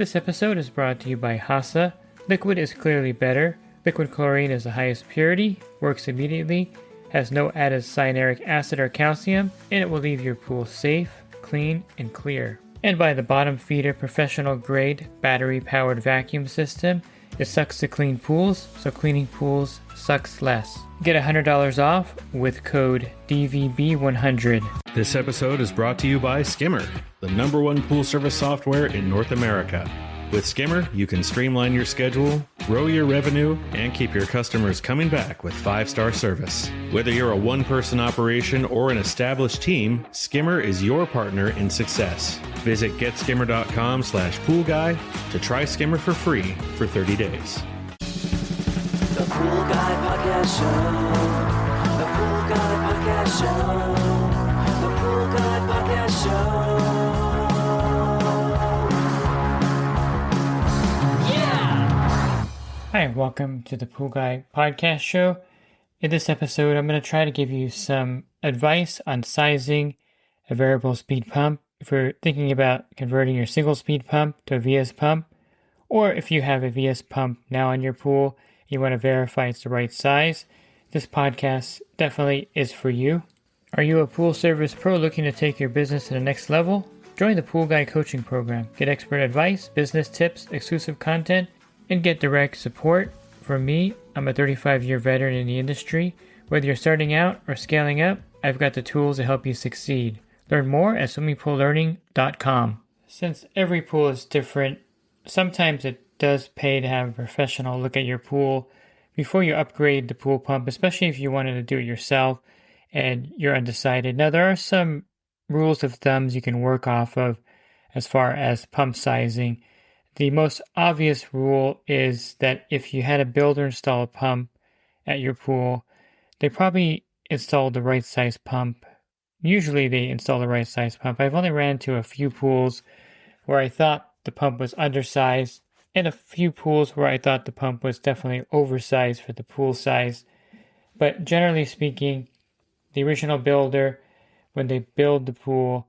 This episode is brought to you by HASA. Liquid is clearly better. Liquid chlorine is the highest purity, works immediately, has no added cyanuric acid or calcium, and it will leave your pool safe, clean, and clear. And by the Bottom Feeder professional grade battery powered vacuum system. It sucks to clean pools, so cleaning pools sucks less. Get $100 off with code DVB100. This episode is brought to you by Skimmer, the #1 pool service software in North America. With Skimmer, you can streamline your schedule, grow your revenue, and keep your customers coming back with 5-star service. Whether you're a one-person operation or an established team, Skimmer is your partner in success. Visit getskimmer.com/poolguy to try Skimmer for free for 30 days. The Pool Guy Podcast Show. The Pool Guy Podcast Show. The Pool Guy Podcast Show. Hi, and welcome to the Pool Guy Podcast Show. In this episode, I'm going to try to give you some advice on sizing a variable speed pump if you're thinking about converting your single speed pump to a VS pump, or if you have a VS pump now in your pool, you want to verify it's the right size. This podcast definitely is for you. Are you a pool service pro looking to take your business to the next level? Join the Pool Guy Coaching Program. Get expert advice, business tips, exclusive content, and get direct support from me. I'm a 35-year veteran in the industry. Whether you're starting out or scaling up, I've got the tools to help you succeed. Learn more at swimmingpoollearning.com. Since every pool is different, sometimes it does pay to have a professional look at your pool before you upgrade the pool pump, especially if you wanted to do it yourself and you're undecided. Now, there are some rules of thumbs you can work off of as far as pump sizing. The most obvious rule is that if you had a builder install a pump at your pool, they probably installed the right size pump. Usually they install the right size pump. I've only ran into a few pools where I thought the pump was undersized and a few pools where I thought the pump was definitely oversized for the pool size. But generally speaking, the original builder, when they build the pool,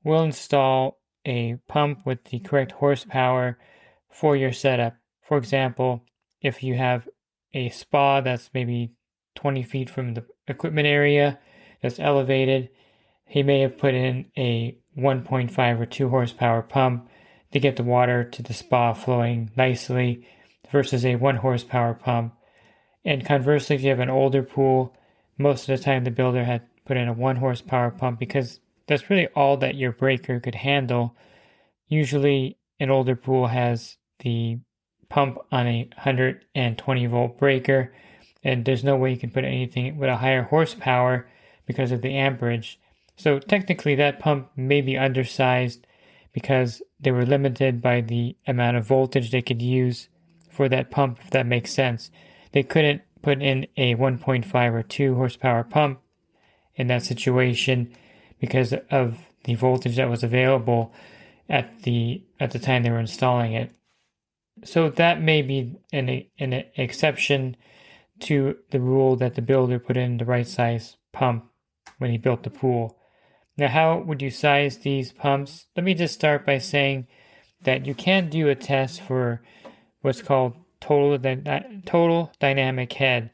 will install a pump with the correct horsepower for your setup. For example, if you have a spa that's maybe 20 feet from the equipment area that's elevated, he may have put in a 1.5 or 2 horsepower pump to get the water to the spa flowing nicely versus a 1 horsepower pump. And conversely, if you have an older pool, most of the time the builder had put in a 1 horsepower pump because that's really all that your breaker could handle. Usually an older pool has the pump on a 120 volt breaker, and there's no way you can put anything with a higher horsepower because of the amperage. So technically that pump may be undersized because they were limited by the amount of voltage they could use for that pump, if that makes sense. They couldn't put in a 1.5 or 2 horsepower pump in that situation because of the voltage that was available at the time they were installing it. So that may be an exception to the rule that the builder put in the right size pump when he built the pool. Now, how would you size these pumps? Let me just start by saying that you can do a test for what's called total dynamic head.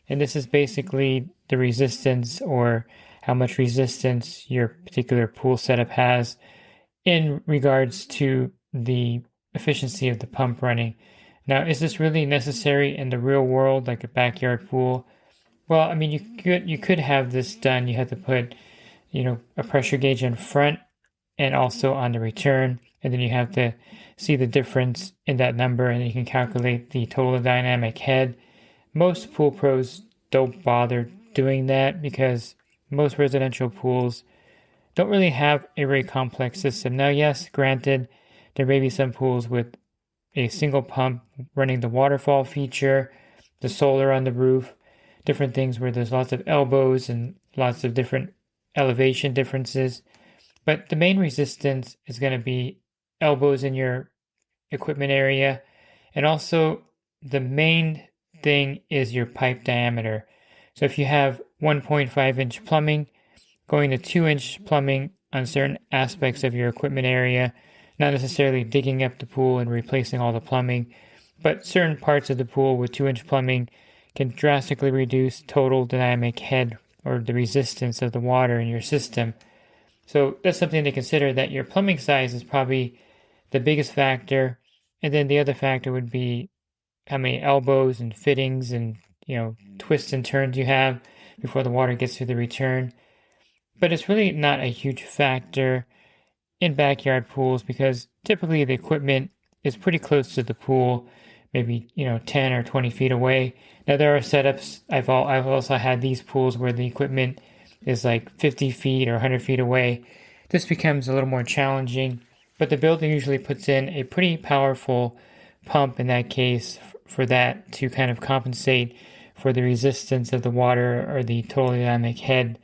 And this is basically the resistance or how much resistance your particular pool setup has in regards to the efficiency of the pump running. Now, is this really necessary in the real world, like a backyard pool? Well, I mean, you could have this done. You have to put, a pressure gauge in front and also on the return, and then you have to see the difference in that number, and you can calculate the total dynamic head. Most pool pros don't bother doing that because most residential pools don't really have a very complex system. Now, yes, granted, there may be some pools with a single pump running the waterfall feature, the solar on the roof, different things where there's lots of elbows and lots of different elevation differences. But the main resistance is going to be elbows in your equipment area. And also the main thing is your pipe diameter. So if you have 1.5 inch plumbing, going to 2 inch plumbing on certain aspects of your equipment area not necessarily digging up the pool and replacing all the plumbing, but certain parts of the pool with 2-inch plumbing can drastically reduce total dynamic head or the resistance of the water in your system. So that's something to consider, that your plumbing size is probably the biggest factor. And then the other factor would be how many elbows and fittings and, twists and turns you have before the water gets through the return. But it's really not a huge factor in backyard pools because typically the equipment is pretty close to the pool, maybe, 10 or 20 feet away. Now there are setups, I've also had these pools where the equipment is like 50 feet or 100 feet away. This becomes a little more challenging, but the builder usually puts in a pretty powerful pump in that case for that to kind of compensate for the resistance of the water or the total dynamic head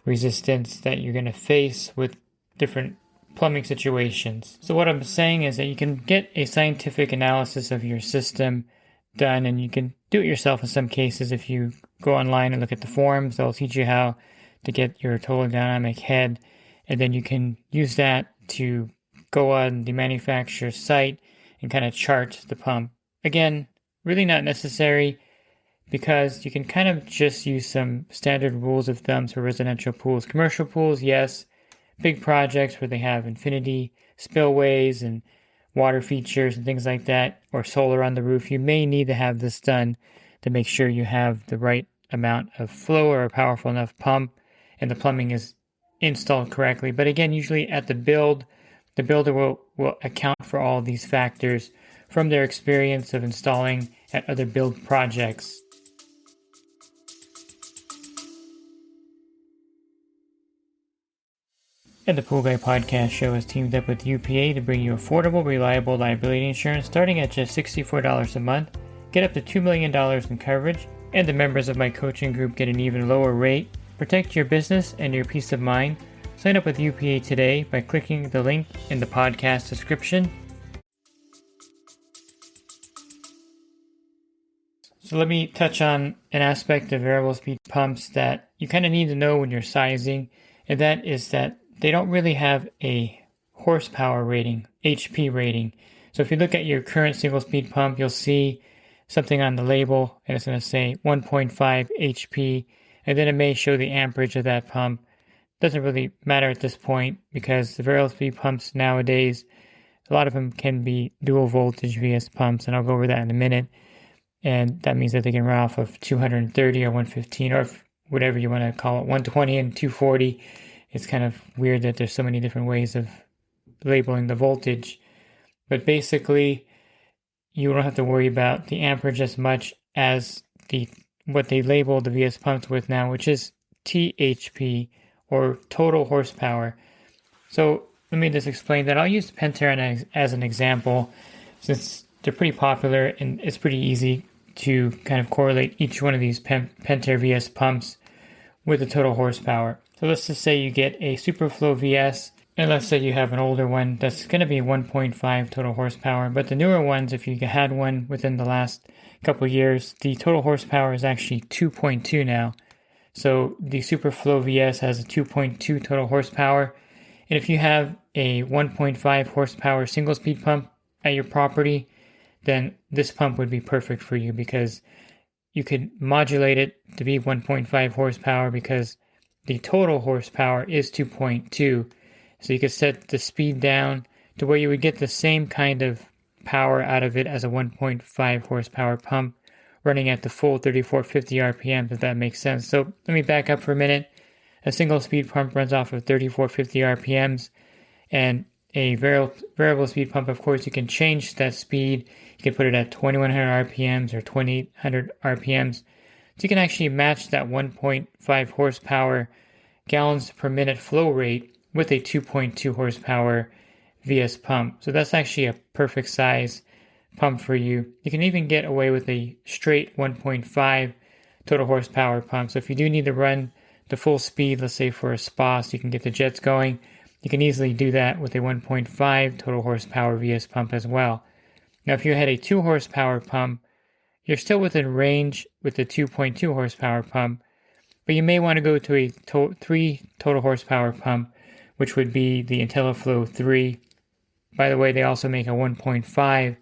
resistance that you're going to face with different plumbing situations. So what I'm saying is that you can get a scientific analysis of your system done, and you can do it yourself in some cases. If you go online and look at the forums, they'll teach you how to get your total dynamic head, and then you can use that to go on the manufacturer's site and kind of chart the pump. Again, really not necessary because you can kind of just use some standard rules of thumbs for residential pools. Commercial pools, yes. Big projects where they have infinity spillways and water features and things like that, or solar on the roof, you may need to have this done to make sure you have the right amount of flow or a powerful enough pump and the plumbing is installed correctly. But again, usually at the build, the builder will account for all these factors from their experience of installing at other build projects. And the Pool Guy Podcast Show has teamed up with UPA to bring you affordable, reliable liability insurance starting at just $64 a month. Get up to $2 million in coverage, and the members of my coaching group get an even lower rate. Protect your business and your peace of mind. Sign up with UPA today by clicking the link in the podcast description. So let me touch on an aspect of variable speed pumps that you kind of need to know when you're sizing, and that is that they don't really have a horsepower rating, HP rating. So if you look at your current single speed pump, you'll see something on the label and it's going to say 1.5 HP, and then it may show the amperage of that pump. Doesn't really matter at this point because the variable speed pumps nowadays, a lot of them can be dual voltage VS pumps, and I'll go over that in a minute. And that means that they can run off of 230 or 115 or whatever you want to call it, 120 and 240. It's kind of weird that there's so many different ways of labeling the voltage. But basically, you don't have to worry about the amperage as much as what they label the VS pumps with now, which is THP, or total horsepower. So let me just explain that. I'll use Pentair as an example, since they're pretty popular and it's pretty easy to kind of correlate each one of these Pentair VS pumps with the total horsepower. So let's just say you get a Superflow VS, and let's say you have an older one that's going to be 1.5 total horsepower. But the newer ones, if you had one within the last couple years, the total horsepower is actually 2.2 now. So the Superflow VS has a 2.2 total horsepower. And if you have a 1.5 horsepower single speed pump at your property, then this pump would be perfect for you because you could modulate it to be 1.5 horsepower because the total horsepower is 2.2. So you could set the speed down to where you would get the same kind of power out of it as a 1.5 horsepower pump running at the full 3450 RPM, if that makes sense. So let me back up for a minute. A single speed pump runs off of 3450 RPMs, and a variable speed pump, of course, you can change that speed. You can put it at 2100 RPMs or 2800 RPMs. So you can actually match that 1.5 horsepower gallons per minute flow rate with a 2.2 horsepower VS pump. So that's actually a perfect size pump for you. You can even get away with a straight 1.5 total horsepower pump. So if you do need to run the full speed, let's say for a spa, so you can get the jets going, you can easily do that with a 1.5 total horsepower VS pump as well. Now if you had a 2 horsepower pump, you're still within range with the 2.2 horsepower pump, but you may want to go to a 3 total horsepower pump, which would be the IntelliFlow 3 By the way, they also make a 1.5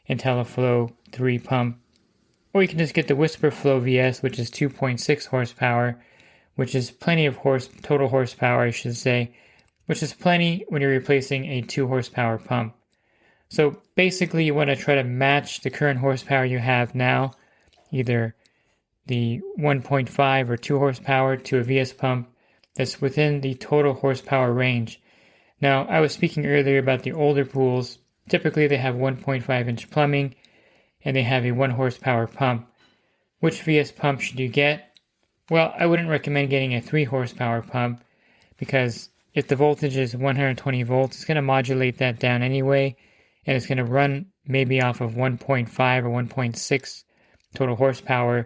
IntelliFlow 3 pump. Or you can just get the Whisper FlowVis, which is 2.6 horsepower, which is plenty of total horsepower, I should say, which is plenty when you're replacing a 2 horsepower pump. So basically, you want to try to match the current horsepower you have now, either the 1.5 or 2 horsepower to a VS pump that's within the total horsepower range. Now, I was speaking earlier about the older pools. Typically, they have 1.5 inch plumbing and they have a 1 horsepower pump. Which VS pump should you get? Well, I wouldn't recommend getting a 3 horsepower pump because if the voltage is 120 volts, it's going to modulate that down anyway, and it's going to run maybe off of 1.5 or 1.6 total horsepower,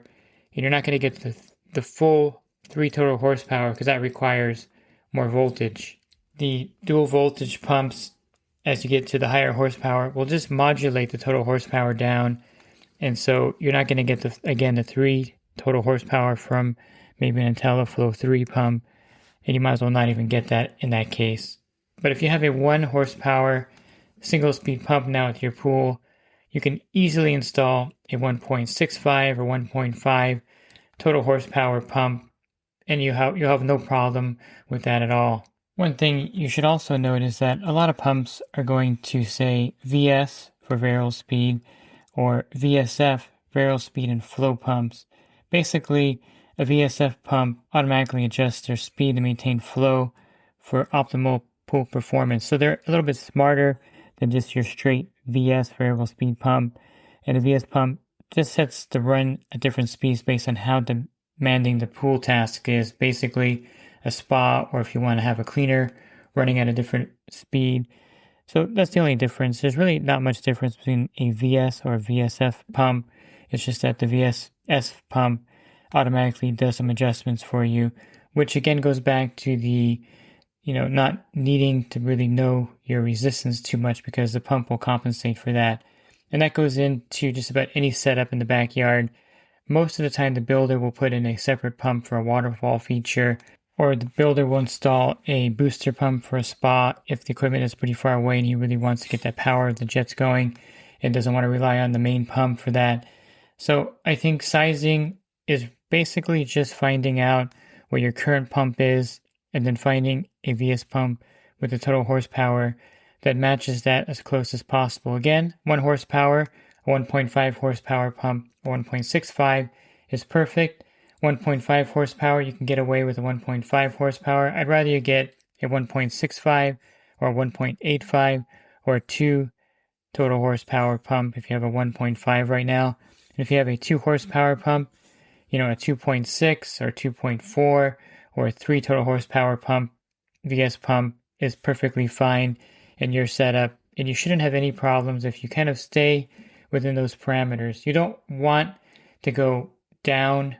and you're not going to get the full 3 total horsepower because that requires more voltage. The dual voltage pumps, as you get to the higher horsepower, will just modulate the total horsepower down, and so you're not going to get the 3 total horsepower from maybe an IntelliFlow 3 pump, and you might as well not even get that in that case. But if you have a 1 horsepower single speed pump now at your pool, you can easily install a 1.65 or 1.5 total horsepower pump, and you'll have no problem with that at all. One thing you should also note is that a lot of pumps are going to say VS for variable speed or VSF, variable speed and flow pumps. Basically, a VSF pump automatically adjusts their speed to maintain flow for optimal pool performance. So they're a little bit smarter than just your straight VS variable speed pump. And a VS pump just sets the run at different speeds based on how demanding the pool task is. Basically, a spa, or if you want to have a cleaner running at a different speed. So that's the only difference. There's really not much difference between a VS or a VSF pump. It's just that the VSS pump automatically does some adjustments for you, which again goes back to the, not needing to really know your resistance too much because the pump will compensate for that. And that goes into just about any setup in the backyard. Most of the time, the builder will put in a separate pump for a waterfall feature, or the builder will install a booster pump for a spa if the equipment is pretty far away and he really wants to get that power of the jets going and doesn't want to rely on the main pump for that. So I think sizing is basically just finding out what your current pump is and then finding a VS pump with the total horsepower that matches that as close as possible. Again, 1 horsepower, a 1.5 horsepower pump, a 1.65 is perfect. 1.5 horsepower, you can get away with a 1.5 horsepower. I'd rather you get a 1.65 or a 1.85 or a 2 total horsepower pump if you have a 1.5 right now. And if you have a 2 horsepower pump, a 2.6 or 2.4 or a 3 total horsepower pump, VS pump is perfectly fine in your setup. And you shouldn't have any problems if you kind of stay within those parameters. You don't want to go down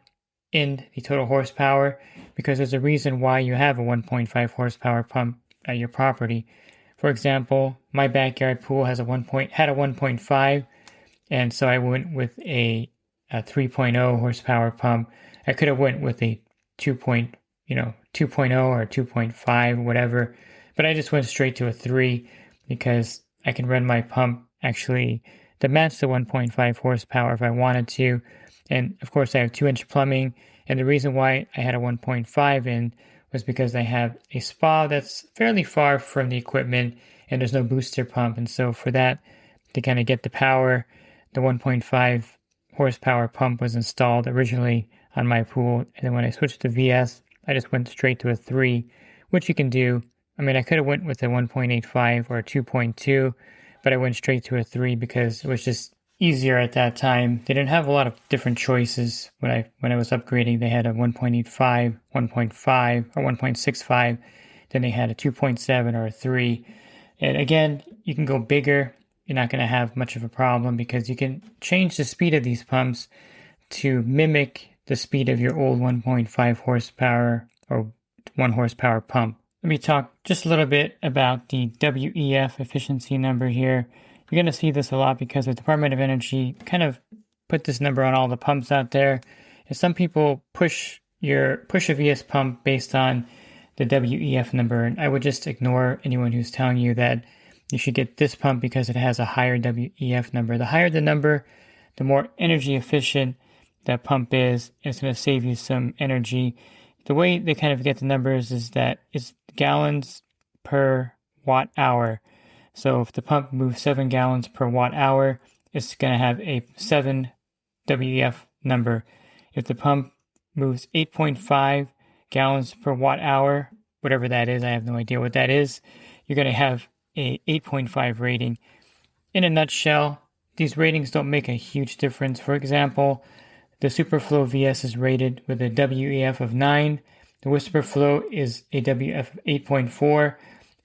in the total horsepower because there's a reason why you have a 1.5 horsepower pump at your property. For example, my backyard pool had a 1.5, and so I went with a 3.0 horsepower pump. I could have went with a 2.0 or 2.5, whatever, but I just went straight to a 3 because I can run my pump actually to match the 1.5 horsepower if I wanted to. And of course, I have 2-inch plumbing. And the reason why I had a 1.5 in was because I have a spa that's fairly far from the equipment and there's no booster pump. And so for that, to kind of get the power, the 1.5 horsepower pump was installed originally on my pool. And then when I switched to VS, I just went straight to a 3, which you can do. I mean, I could have went with a 1.85 or a 2.2, but I went straight to a 3 because it was just easier at that time. They didn't have a lot of different choices when I was upgrading. They had a 1.85, 1.5, or 1.65. Then they had a 2.7 or a 3. And again, you can go bigger. You're not going to have much of a problem because you can change the speed of these pumps to mimic the speed of your old 1.5 horsepower or 1 horsepower pump. Let me talk just a little bit about the WEF efficiency number here. You're going to see this a lot because the Department of Energy kind of put this number on all the pumps out there. And some people push a VS pump based on the WEF number. And I would just ignore anyone who's telling you that you should get this pump because it has a higher WEF number. The higher the number, the more energy efficient that pump is, and it's going to save you some energy. The way they kind of get the numbers is that it's gallons per watt hour. So if the pump moves 7 gallons per watt hour, it's going to have a 7 WEF number. If the pump moves 8.5 gallons per watt hour, whatever that is, I have no idea what that is, you're going to have a 8.5 rating. In a nutshell, these ratings don't make a huge difference. For example, the FlowVis is rated with a WEF of 9. The WhisperFlow is a WEF of 8.4.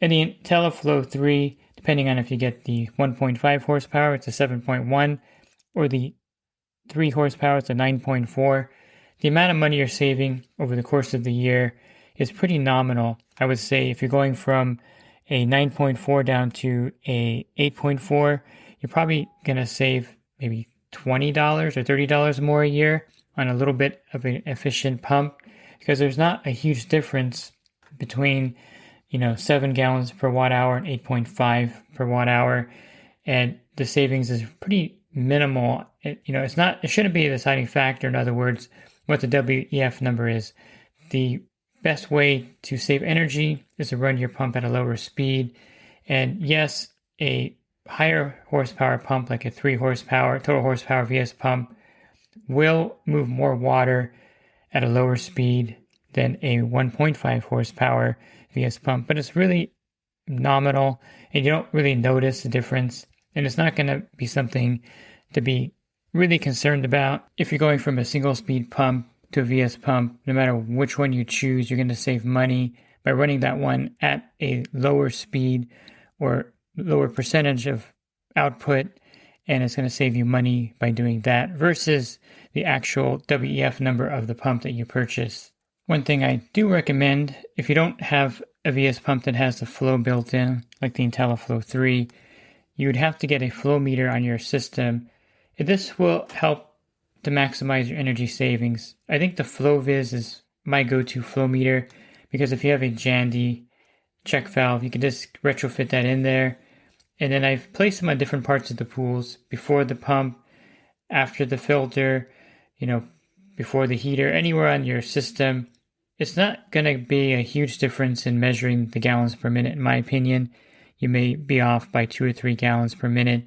And the IntelliFlow 3, depending on if you get the 1.5 horsepower, it's a 7.1, or the 3 horsepower, it's a 9.4. The amount of money you're saving over the course of the year is pretty nominal. I would say if you're going from a 9.4 down to a 8.4, you're probably going to save maybe $20 or $30 more a year on a little bit of an efficient pump, because there's not a huge difference between 7 gallons per watt hour and 8.5 per watt hour, and the savings is pretty minimal. It shouldn't be a deciding factor. In other words, what the WEF number is. The best way to save energy is to run your pump at a lower speed. And yes, a higher horsepower pump, like a 3 horsepower, total horsepower VS pump, will move more water at a lower speed than a 1.5 horsepower VS pump. But it's really nominal, and you don't really notice the difference. And it's not going to be something to be really concerned about. If you're going from a single speed pump to a VS pump, no matter which one you choose, you're going to save money by running that one at a lower speed or lower percentage of output, and it's going to save you money by doing that versus the actual WEF number of the pump that you purchase. One thing I do recommend, if you don't have a VS pump that has the flow built in, like the IntelliFlow 3, you would have to get a flow meter on your system. This will help to maximize your energy savings. I think the FlowVis is my go-to flow meter, because if you have a Jandy check valve, you can just retrofit that in there. And then I've placed them on different parts of the pools, before the pump, after the filter, before the heater, anywhere on your system. It's not going to be a huge difference in measuring the gallons per minute, in my opinion. You may be off by 2 or 3 gallons per minute,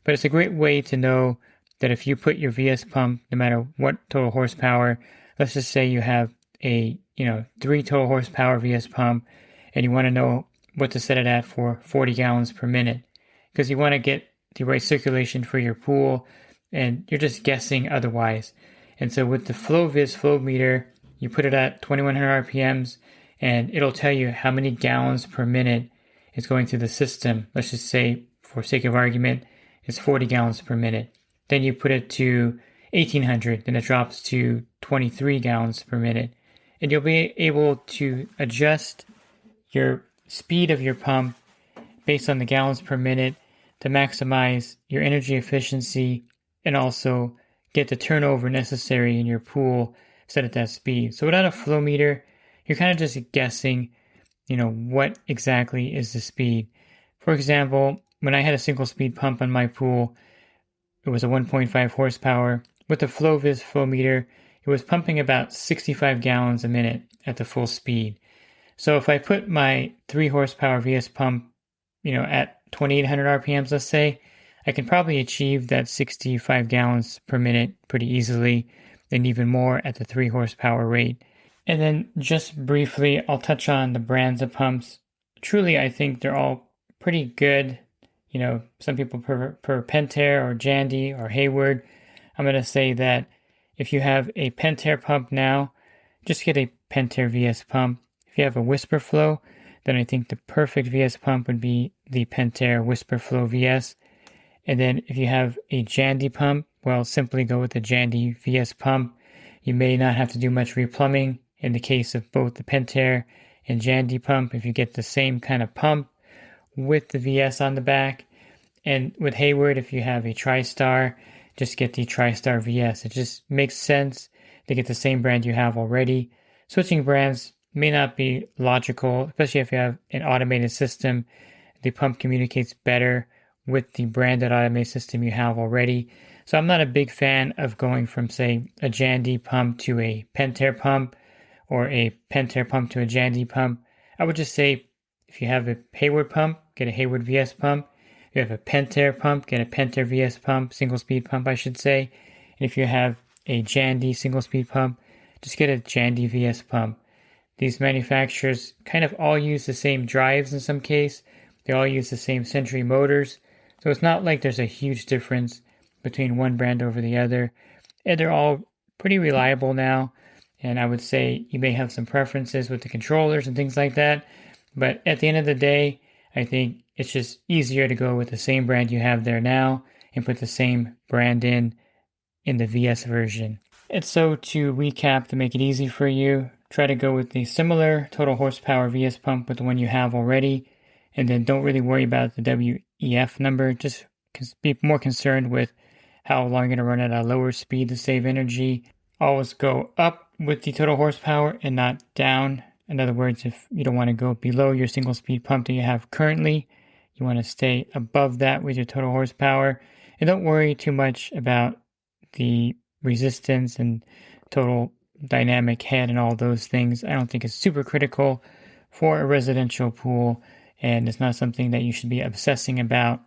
but it's a great way to know that if you put your VS pump, no matter what total horsepower, let's just say you have a 3 total horsepower VS pump, and you want to know what to set it at for 40 gallons per minute, because you want to get the right circulation for your pool, and you're just guessing otherwise. And so with the FlowVis flow meter, you put it at 2100 RPMs, and it'll tell you how many gallons per minute is going through the system. Let's just say, for sake of argument, it's 40 gallons per minute. Then you put it to 1800, then it drops to 23 gallons per minute. And you'll be able to adjust your speed of your pump based on the gallons per minute to maximize your energy efficiency and also get the turnover necessary in your pool set at that speed. So without a flow meter, you're kind of just guessing, what exactly is the speed. For example, when I had a single speed pump on my pool, it was a 1.5 horsepower. With the FlowVis flow meter, it was pumping about 65 gallons a minute at the full speed. So if I put my 3 horsepower VS pump, at 2800 RPMs, let's say, I can probably achieve that 65 gallons per minute pretty easily, and even more at the 3 horsepower rate. And then just briefly, I'll touch on the brands of pumps. Truly, I think they're all pretty good. Some people prefer Pentair or Jandy or Hayward. I'm going to say that if you have a Pentair pump now, just get a Pentair VS pump. If you have a WhisperFlow, then I think the perfect VS pump would be the Pentair WhisperFlow VS. And then if you have a Jandy pump, well, simply go with the Jandy VS pump. You may not have to do much replumbing in the case of both the Pentair and Jandy pump if you get the same kind of pump with the VS on the back. And with Hayward, if you have a TriStar, just get the TriStar VS. It just makes sense to get the same brand you have already. Switching brands may not be logical, especially if you have an automated system the pump communicates better with the branded automated system you have already. So I'm not a big fan of going from, say, a Jandy pump to a Pentair pump or a Pentair pump to a Jandy pump. I would just say if you have a Hayward pump, get a Hayward VS pump. If you have a Pentair pump, get a Pentair VS pump, single speed pump, I should say. And if you have a Jandy single speed pump, just get a Jandy VS pump. These manufacturers kind of all use the same drives in some case. They all use the same Century motors. So it's not like there's a huge difference between one brand over the other. And they're all pretty reliable now. And I would say you may have some preferences with the controllers and things like that. But at the end of the day, I think it's just easier to go with the same brand you have there now and put the same brand in the VS version. And so to recap, to make it easy for you, try to go with the similar total horsepower VS pump with the one you have already. And then don't really worry about the WEF number. Just be more concerned with how long you're going to run at a lower speed to save energy. Always go up with the total horsepower and not down. In other words, if you don't want to go below your single speed pump that you have currently, you want to stay above that with your total horsepower. And don't worry too much about the resistance and total dynamic head and all those things. I don't think it's super critical for a residential pool, and it's not something that you should be obsessing about.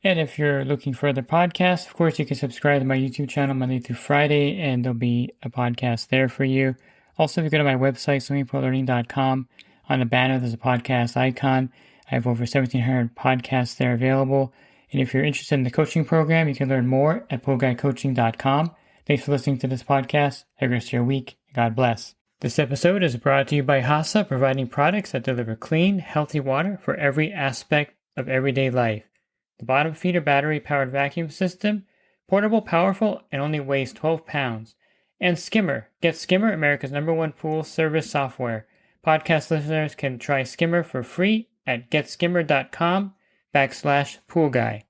And if you're looking for other podcasts, of course, you can subscribe to my YouTube channel Monday through Friday, and there'll be a podcast there for you. Also, if you go to my website, swimmingpoollearning.com, on the banner, there's a podcast icon. I have over 1,700 podcasts there available. And if you're interested in the coaching program, you can learn more at poolguycoaching.com. Thanks for listening to this podcast. Have a rest of your week. God bless. This episode is brought to you by HASA, providing products that deliver clean, healthy water for every aspect of everyday life. The bottom feeder battery-powered vacuum system, portable, powerful, and only weighs 12 pounds. And Skimmer. Get Skimmer, America's #1 pool service software. Podcast listeners can try Skimmer for free at getskimmer.com/poolguy.